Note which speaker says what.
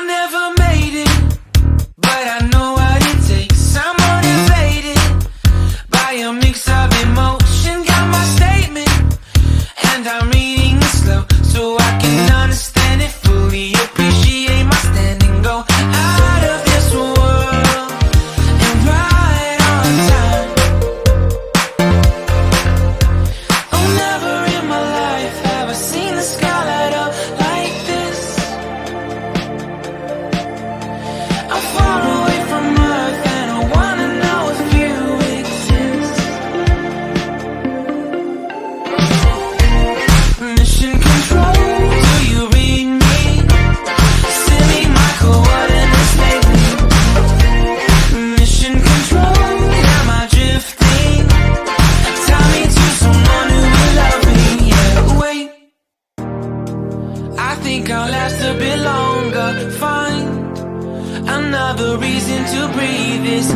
Speaker 1: I never made it, but I know what it takes. I'm motivated by a mix of emotion. Got my statement, and I'm reading it slow so I can understand it fully. Appreciate my standing, go out of this world and right on time. Oh, never in my life have I seen the sky light up like this. I'm far away from Earth and I wanna know if you exist. Mission control, do you read me? Send me my coordinates lately. Mission control, am I drifting? Tie me to someone who will love me. Yeah, wait, I think I'll last a bit longer. Find another reason to breathe this